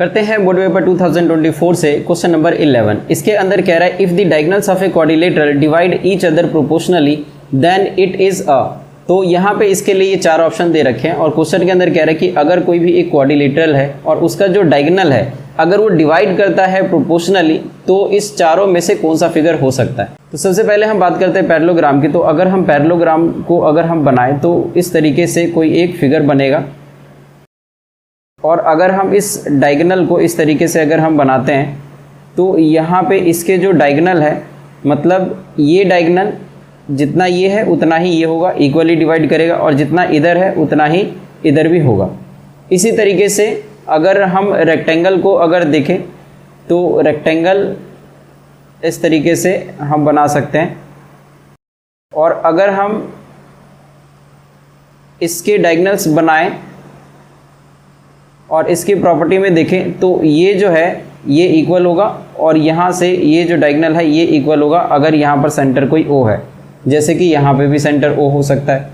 करते हैं board paper 2024 से क्वेश्चन नंबर 11। इसके अंदर कह रहा है if the diagonals of a quadrilateral divide each other proportionally then it is a. तो यहाँ पे इसके लिए ये 4 ऑप्शन दे रखे हैं और क्वेश्चन के अंदर कह रहा है कि अगर कोई भी एक क्वाड्रिलेटरल है और उसका जो डायगोनल है अगर वो डिवाइड करता है प्रोपोर्शनली तो इस चारों में से कौन सा फिगर हो सकता है। तो सबसे पहले हम बात करते हैं पैरेललोग्राम की। तो अगर हम पैरेललोग्राम को अगर हम बनाएं तो इस तरीके से कोई एक फिगर बनेगा और अगर हम इस डायगोनल को इस तरीके से अगर हम बनाते हैं तो यहाँ पे इसके जो डायगोनल है मतलब ये डायगोनल जितना ये है उतना ही ये होगा, इक्वली डिवाइड करेगा और जितना इधर है उतना ही इधर भी होगा। इसी तरीके से अगर हम रेक्टेंगल को अगर देखें तो रेक्टेंगल इस तरीके से हम बना सकते हैं और अगर हम इसके डायगोनल्स बनाएं और इसकी प्रॉपर्टी में देखें तो ये जो है ये इक्वल होगा और यहाँ से ये जो डायगोनल है ये इक्वल होगा अगर यहाँ पर सेंटर कोई ओ है, जैसे कि यहाँ पे भी सेंटर ओ हो सकता है।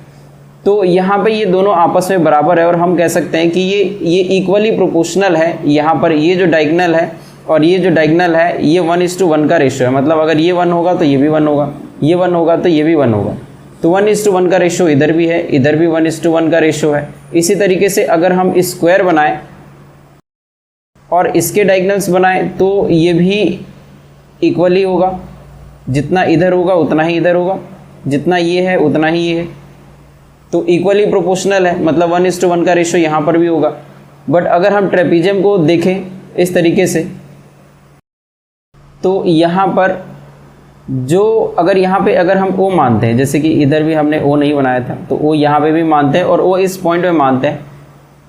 तो यहाँ पे ये दोनों आपस में बराबर है और हम कह सकते हैं कि ये इक्वली प्रोपोर्शनल है। यहाँ पर ये जो डायगोनल है और ये जो डायगोनल है ये 1:1 का रेशियो है, मतलब अगर ये 1 होगा तो ये भी 1 होगा, ये 1 होगा तो ये भी 1 होगा। तो 1:1 का रेशियो इधर भी है, इधर भी 1:1 का रेशियो है। इसी तरीके से अगर हम स्क्वायर बनाएं और इसके डायगोनल्स बनाएं तो ये भी इक्वली होगा, जितना इधर होगा उतना ही इधर होगा, जितना ये है उतना ही ये है। तो इक्वली प्रोपोर्शनल है, मतलब 1:1 का रेशियो यहाँ पर भी होगा। बट अगर हम ट्रेपीजियम को देखें इस तरीके से तो यहाँ पर जो अगर यहाँ पे अगर हम ओ मानते हैं, जैसे कि इधर भी हमने ओ नहीं बनाया था तो ओ यहाँ पे भी मानते हैं और ओ इस पॉइंट पे मानते हैं,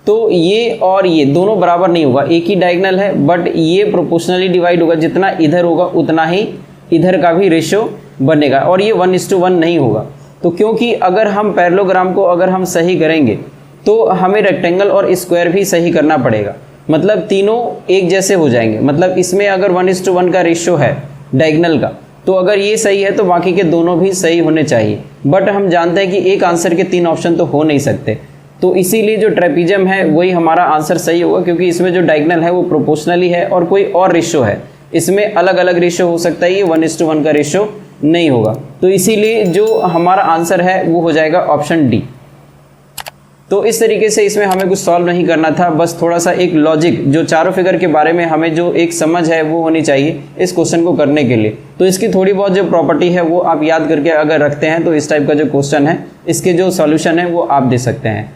तो ये और ये दोनों बराबर नहीं होगा। एक ही डायगोनल है बट ये प्रोपोर्शनली डिवाइड होगा, जितना इधर होगा उतना ही इधर का भी रेशियो बनेगा और ये 1:1 नहीं होगा। तो क्योंकि अगर हम पैरेललोग्राम को अगर हम सही करेंगे तो हमें रेक्टेंगल और स्क्वायर भी सही करना पड़ेगा, मतलब तीनों एक जैसे हो जाएंगे। मतलब इसमें अगर 1:1 का रेशियो है डायगोनल का तो अगर ये सही है तो बाकी के दोनों भी सही होने चाहिए। बट हम जानते हैं कि एक आंसर के 3 ऑप्शन तो हो नहीं सकते, तो इसीलिए जो ट्रेपीजियम है वही हमारा आंसर सही होगा, क्योंकि इसमें जो डायगोनल है वो प्रोपोर्शनली है और कोई और रेशियो है। इसमें अलग अलग रेशियो हो सकता है, ये 1:1 का रेशियो नहीं होगा। तो इसीलिए जो हमारा आंसर है वो हो जाएगा ऑप्शन डी। तो इस तरीके से इसमें हमें कुछ सॉल्व नहीं करना था, बस थोड़ा सा एक लॉजिक जो चारों फिगर के बारे में हमें जो एक समझ है वो होनी चाहिए इस क्वेश्चन को करने के लिए। तो इसकी थोड़ी बहुत जो प्रॉपर्टी है वो आप याद करके अगर रखते हैं तो इस टाइप का जो क्वेश्चन है इसके जो सॉल्यूशन है वो आप दे सकते हैं।